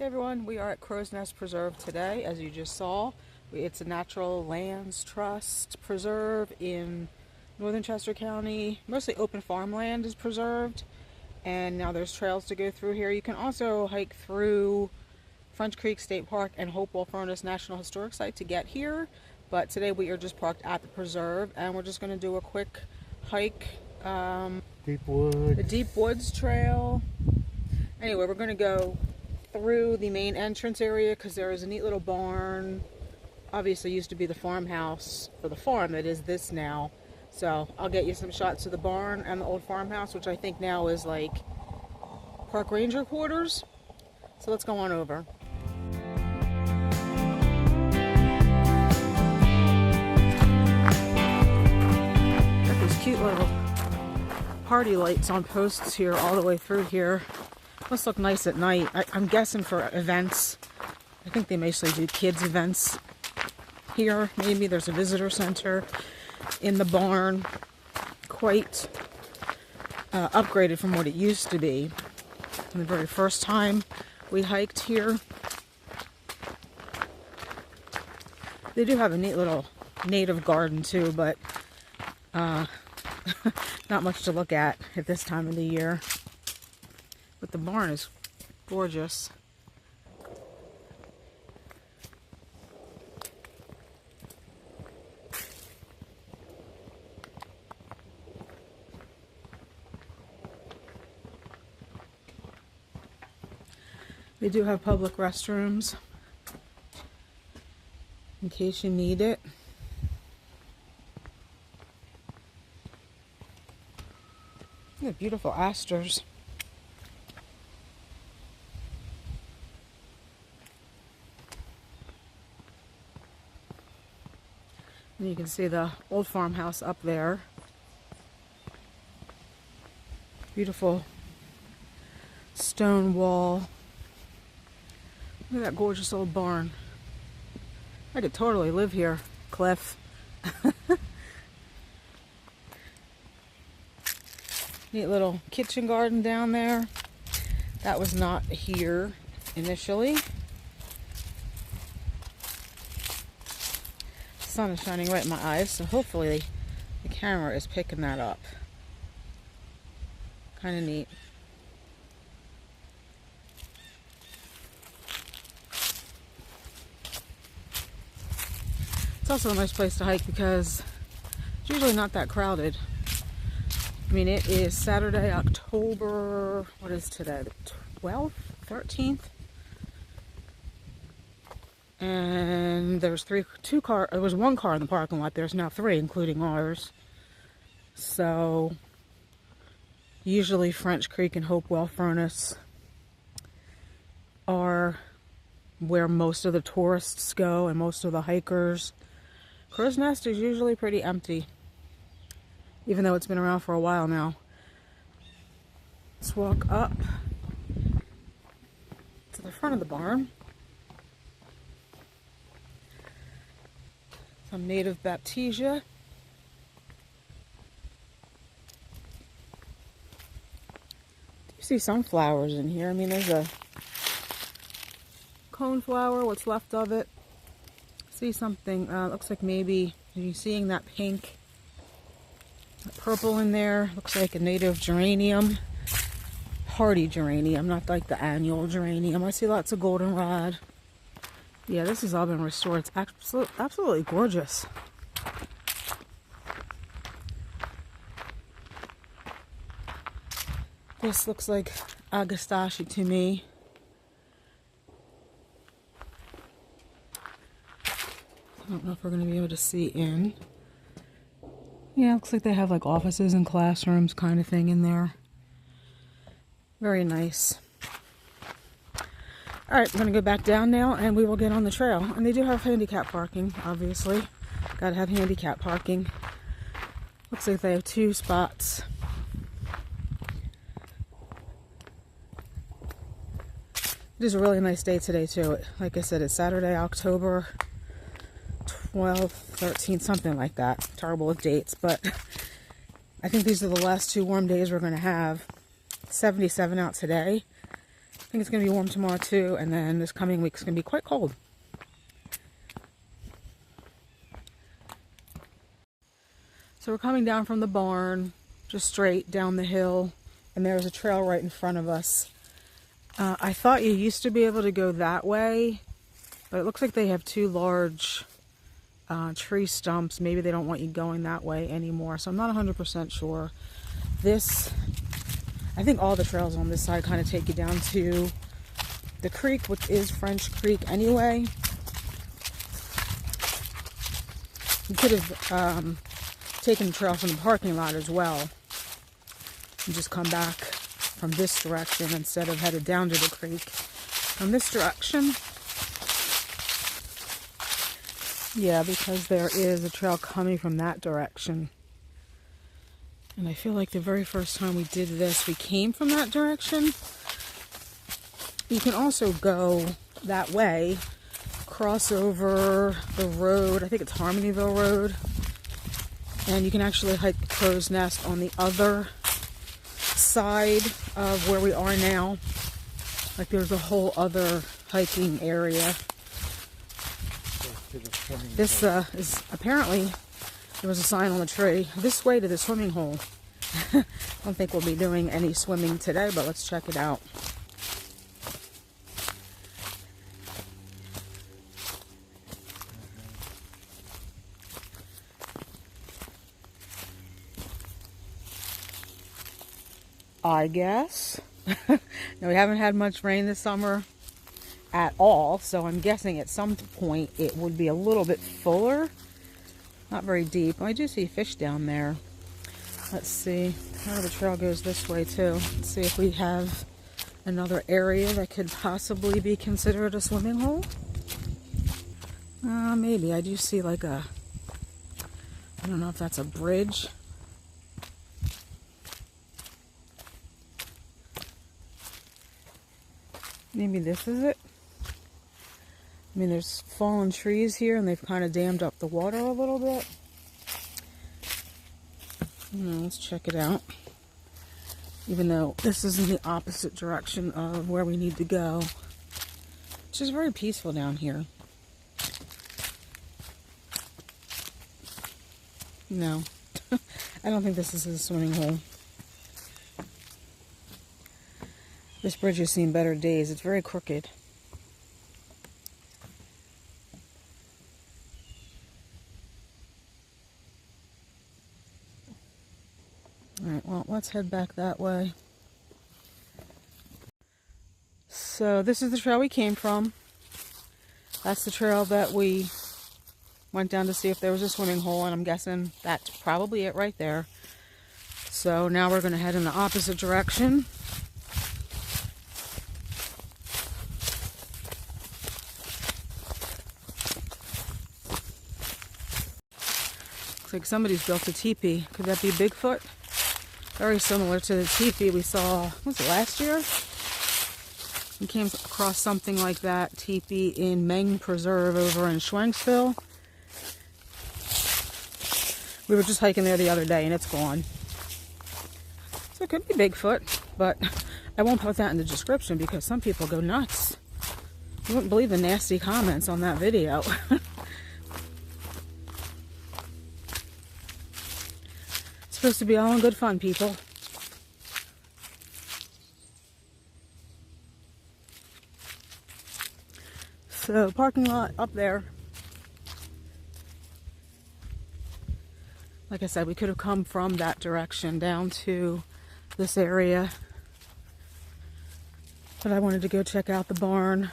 everyone, we are at Crow's Nest Preserve today. As you just saw, it's a natural lands trust preserve in northern Chester County. Mostly open farmland is preserved, and now there's trails to go through here. You can also hike through French Creek State Park and Hopewell National Historic Site to get here, but today we are just parked at the preserve and we're just going to do a quick hike, the Deep Woods Trail. Anyway, we're going to go through the main entrance area because there is a neat little barn. Obviously used to be the farmhouse for the farm. It is this now. So I'll get you some shots of the barn and the old farmhouse, which I think now is like park ranger quarters. So let's go on over. Got these cute little party lights on posts here all the way through here. Must look nice at night. I'm guessing for events. I think they mostly do kids events here. Maybe there's a visitor center in the barn. Quite upgraded from what it used to be. The very first time we hiked here. They do have a neat little native garden too, but not much to look at this time of the year. But the barn is gorgeous. They do have public restrooms in case you need it. Yeah, beautiful asters. And you can see the old farmhouse up there. Beautiful stone wall. Look at that gorgeous old barn. I could totally live here, Cliff. Neat little kitchen garden down there. That was not here initially. The sun is shining right in my eyes, so hopefully the camera is picking that up. Kind of neat. It's also a nice place to hike because it's usually not that crowded. I mean, it is Saturday, October, what is today, the 12th, 13th? And there was there was one car in the parking lot. There's now 3, including ours. So, usually French Creek and Hopewell Furnace are where most of the tourists go and most of the hikers. Crow's Nest is usually pretty empty, even though it's been around for a while now. Let's walk up to the front of the barn. Some native baptisia. You see some flowers in here. I mean, there's a coneflower, what's left of it. See something, looks like maybe, are you seeing that pink, that purple in there? Looks like a native geranium. Hardy geranium, not like the annual geranium. I see lots of goldenrod. Yeah, this has all been restored. It's absolutely gorgeous. This looks like agastache to me. I don't know if we're going to be able to see in. Yeah, looks like they have like offices and classrooms kind of thing in there. Very nice. Alright, we're going to go back down now and we will get on the trail. And they do have handicap parking, obviously. Gotta have handicap parking. Looks like they have 2 spots. It is a really nice day today too. Like I said, it's Saturday, October 12th, 13th, something like that. Terrible with dates, but I think these are the last 2 warm days we're going to have. 77 out today. think it's going to be warm tomorrow too, and then this coming week is going to be quite cold. So we're coming down from the barn, just straight down the hill, and there's a trail right in front of us. I thought you used to be able to go that way, but it looks like they have two large tree stumps. Maybe they don't want you going that way anymore, so I'm not 100% sure. I think all the trails on this side kind of take you down to the creek, which is French Creek anyway. You could have taken the trail from the parking lot as well and just come back from this direction instead of headed down to the creek from this direction. Yeah, because there is a trail coming from that direction. And I feel like the very first time we did this, we came from that direction. You can also go that way, cross over the road, I think it's Harmonyville Road, and you can actually hike the Crow's Nest on the other side of where we are now. Like there's a whole other hiking area. This is apparently, there was a sign on the tree, this way to the swimming hole. I don't think we'll be doing any swimming today, but let's check it out. I guess. Now, we haven't had much rain this summer at all, so I'm guessing at some point it would be a little bit fuller. Not very deep. I do see fish down there. Let's see. Oh, the trail goes this way too. Let's see if we have another area that could possibly be considered a swimming hole. Maybe. I do see like I don't know if that's a bridge. Maybe this is it. I mean, there's fallen trees here, and they've kind of dammed up the water a little bit. Let's check it out. Even though this is in the opposite direction of where we need to go. Which is very peaceful down here. No. I don't think this is a swimming hole. This bridge has seen better days. It's very crooked. Alright, well, let's head back that way. So this is the trail we came from. That's the trail that we went down to see if there was a swimming hole, and I'm guessing that's probably it right there. So now we're going to head in the opposite direction. Looks like somebody's built a teepee. Could that be Bigfoot? Very similar to the teepee we saw, was it last year? We came across something like that teepee in Meng Preserve over in Schwanksville. We were just hiking there the other day and it's gone. So it could be Bigfoot, but I won't put that in the description because some people go nuts. You wouldn't believe the nasty comments on that video. Supposed to be all in good fun, people. So, parking lot up there. Like I said, we could have come from that direction down to this area. But I wanted to go check out the barn.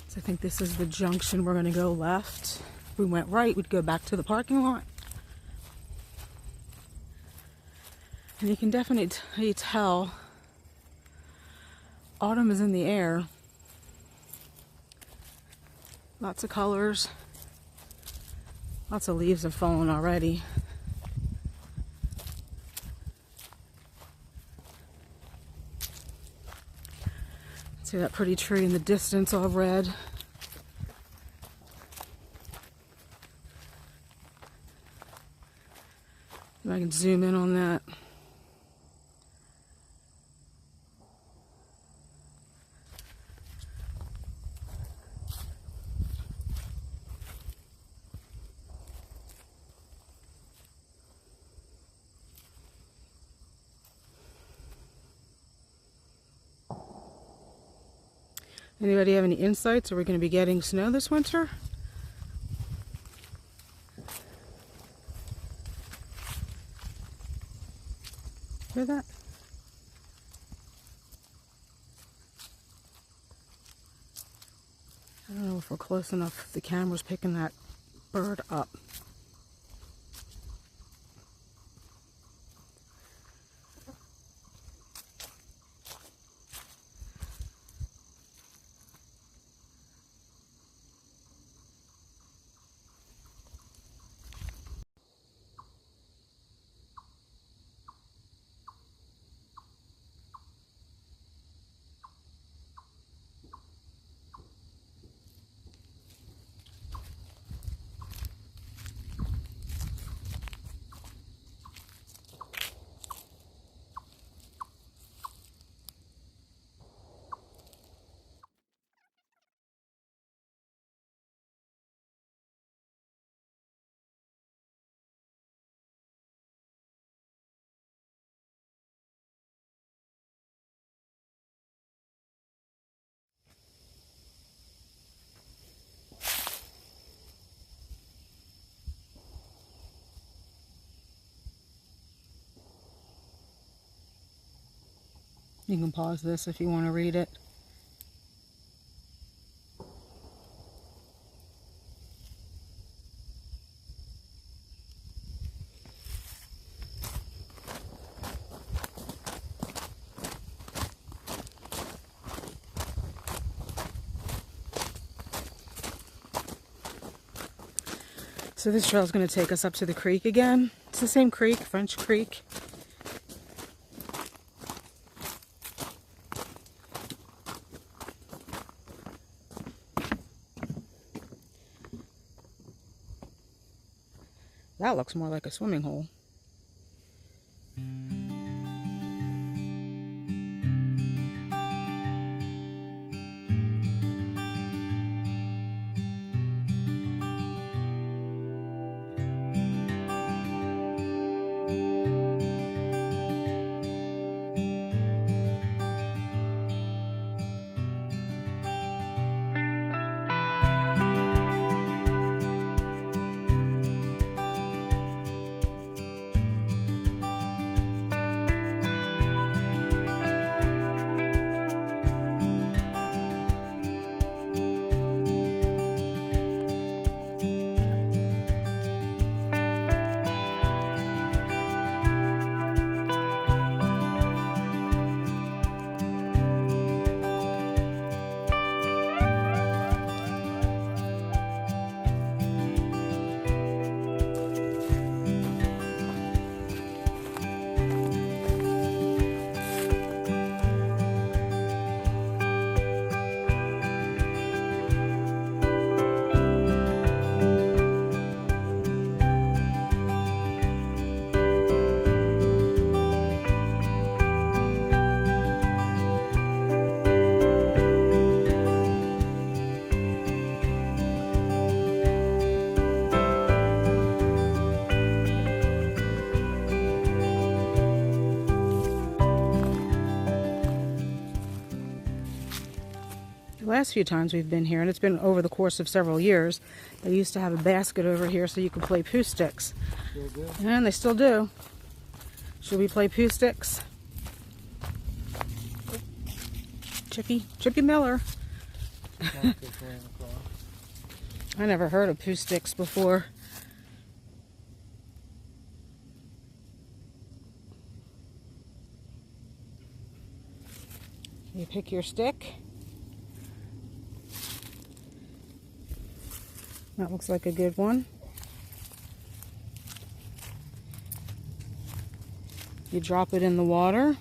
So I think this is the junction. We're going to go left. If we went right, we'd go back to the parking lot. And you can definitely tell autumn is in the air. Lots of colors. Lots of leaves have fallen already. See that pretty tree in the distance all red. If I can zoom in on that. Anybody have any insights? Are we going to be getting snow this winter? Hear that? I don't know if we're close enough. The camera's picking that bird up. You can pause this if you want to read it. So this trail is going to take us up to the creek again. It's the same creek, French Creek. That looks more like a swimming hole. The last few times we've been here, and it's been over the course of several years, they used to have a basket over here so you could play poo sticks. Still do? And they still do. Should we play poo sticks? Chippy Miller. I never heard of poo sticks before. You pick your stick. That looks like a good one. You drop it in the water.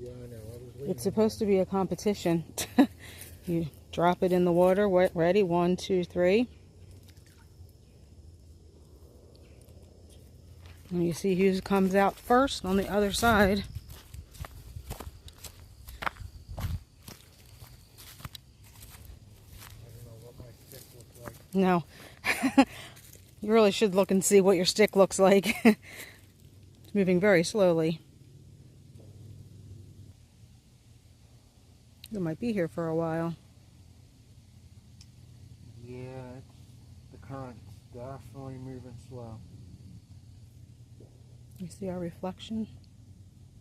Yeah, I know. It's supposed to be a competition. You drop it in the water. Ready? 1, 2, 3. And you see who comes out first on the other side. No. You really should look and see what your stick looks like. It's moving very slowly. My It might be here for a while. Yeah, the current's definitely moving slow. You see our reflection?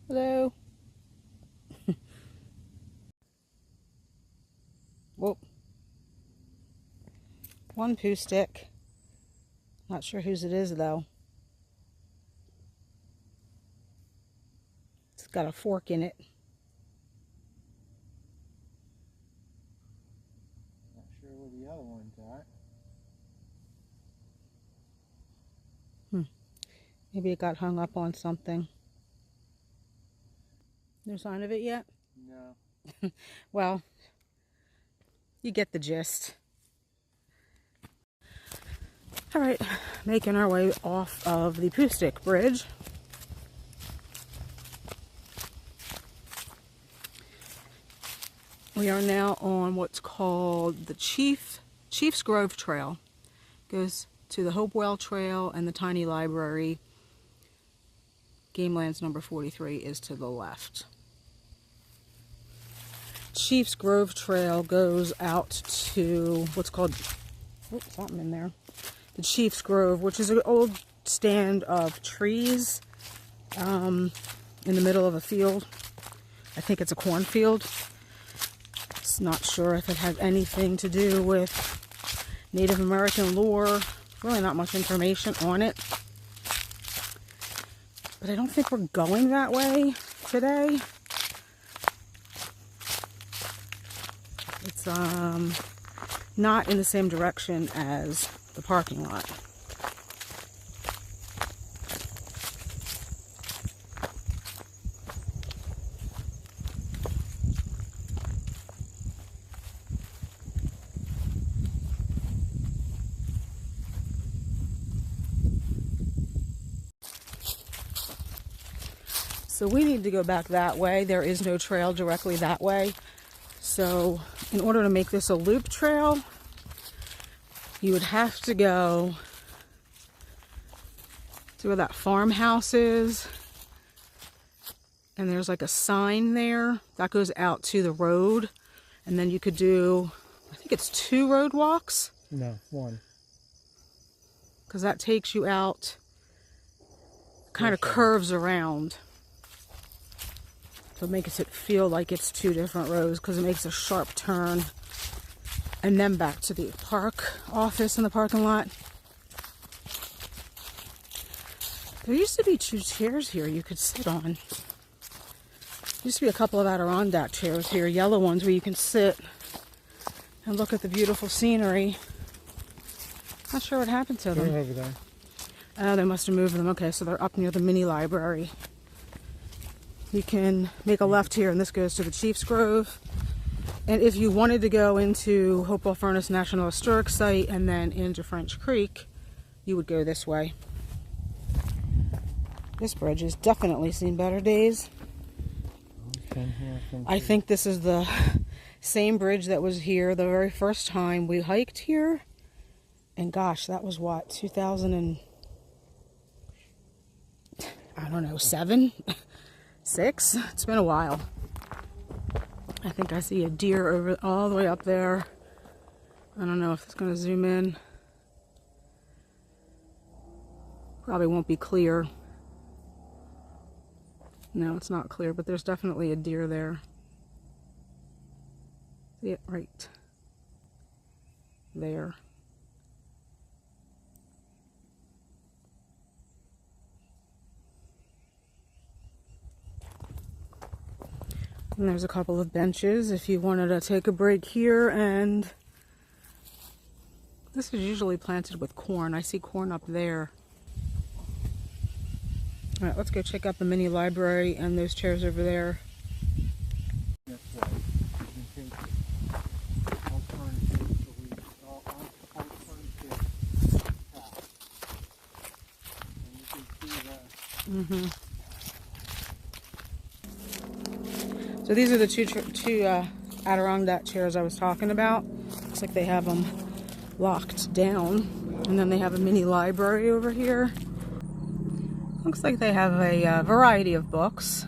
Hello? Whoop. One poo stick. Not sure whose it is though. It's got a fork in it. Not sure where the other one's at. Maybe it got hung up on something. No sign of it yet? No. Well, you get the gist. All right, making our way off of the Poo Stick Bridge. We are now on what's called the Chief's Grove Trail. Goes to the Hopewell Trail and the Tiny Library. Game Lands number 43 is to the left. Chief's Grove Trail goes out to what's called, something in there. The Chief's Grove, which is an old stand of trees in the middle of a field. I think it's a cornfield. It's not sure if it has anything to do with Native American lore. Really not much information on it. But I don't think we're going that way today. It's not in the same direction as the parking lot. So we need to go back that way. There is no trail directly that way. So in order to make this a loop trail, you would have to go to where that farmhouse is. And there's like a sign there that goes out to the road. And then you could do, I think it's 2 road walks. No, 1. Because that takes you out, kind of curves around. So it makes it feel like it's 2 different roads because it makes a sharp turn. And then back to the park office in the parking lot. There used to be 2 chairs here you could sit on. There used to be a couple of Adirondack chairs here, yellow ones where you can sit and look at the beautiful scenery. Not sure what happened to them. They're over there. Oh, they must have moved them. Okay, so they're up near the mini library. You can make a left here, and this goes to the Chief's Grove. And if you wanted to go into Hopewell Furnace National Historic Site and then into French Creek, you would go this way. This bridge has definitely seen better days. I think this is the same bridge that was here the very first time we hiked here. And gosh, that was what, 2000 and, I don't know, 7? 6? It's been a while. I think I see a deer over all the way up there. I don't know if it's going to zoom in. Probably won't be clear. No, it's not clear, but there's definitely a deer there. See it right there. And there's a couple of benches if you wanted to take a break here, and this is usually planted with corn. I see corn up there. All right, let's go check out the mini library and those chairs over there. That's right. You can take alternative path. And you can see that. So these are the two Adirondack chairs I was talking about. Looks like they have them locked down. And then they have a mini library over here. Looks like they have a variety of books.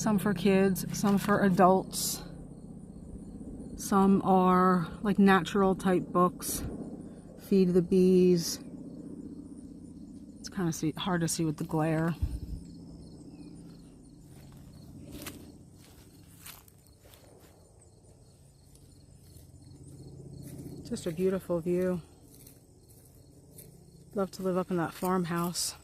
Some for kids, some for adults. Some are like natural type books. Feed the Bees. It's kind of hard to see with the glare. Just a beautiful view. Love to live up in that farmhouse.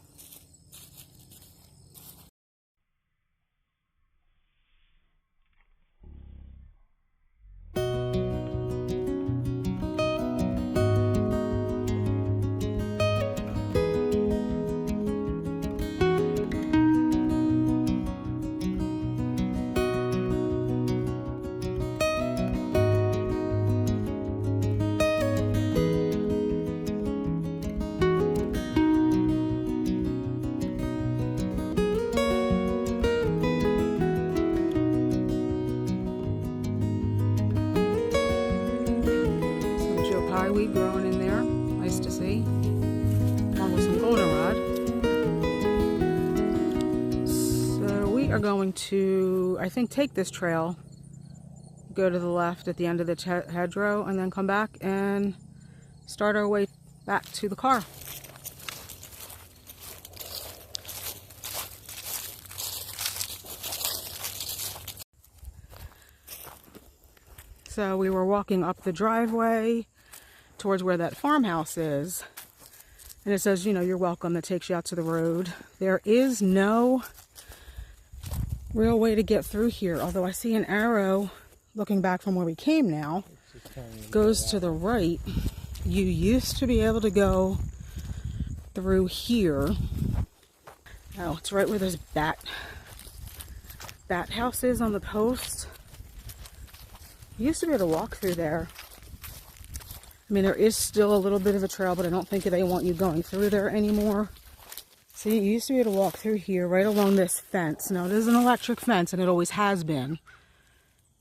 Wheat growing in there, nice to see, along with some goldenrod. So we are going to, I think, take this trail, go to the left at the end of the hedgerow, and then come back and start our way back to the car. So we were walking up the driveway towards where that farmhouse is, and it says, you know, you're welcome. That takes you out to the road. There is no real way to get through here, although I see an arrow looking back from where we came now goes to the right. You used to be able to go through here. Oh, it's right where this bat house is on the post. You used to be able to walk through there. I mean, there is still a little bit of a trail, but I don't think they want you going through there anymore. See, you used to be able to walk through here right along this fence. Now, it is an electric fence, and it always has been.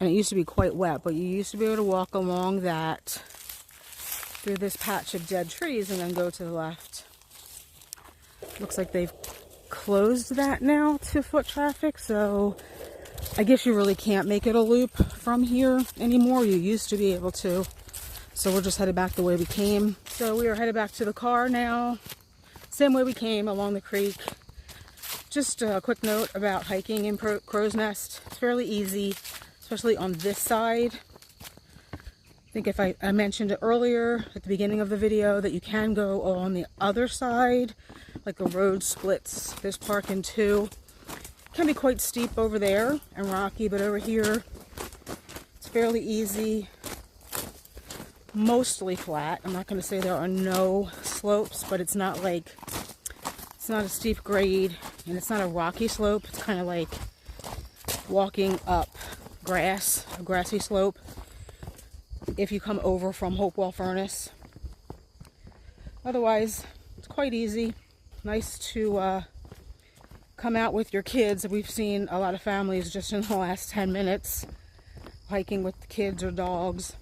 And it used to be quite wet, but you used to be able to walk along that through this patch of dead trees and then go to the left. Looks like they've closed that now to foot traffic, so I guess you really can't make it a loop from here anymore. You used to be able to. So we're just headed back the way we came. So we are headed back to the car now. Same way we came, along the creek. Just a quick note about hiking in Crow's Nest. It's fairly easy, especially on this side. I think if I mentioned it earlier at the beginning of the video that you can go on the other side, like the road splits this park in two. It can be quite steep over there and rocky, but over here it's fairly easy. Mostly flat. I'm not going to say there are no slopes, but it's not like, it's not a steep grade and it's not a rocky slope. It's kind of like walking up grass, a grassy slope, if you come over from Hopewell Furnace. Otherwise, it's quite easy. Nice to come out with your kids. We've seen a lot of families just in the last 10 minutes hiking with the kids or dogs.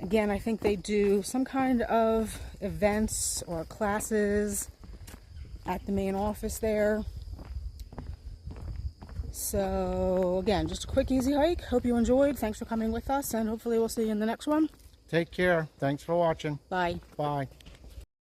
Again, I think they do some kind of events or classes at the main office there. So again, just a quick, easy hike. Hope you enjoyed. Thanks for coming with us, and hopefully we'll see you in the next one. Take care. Thanks for watching. Bye. Bye.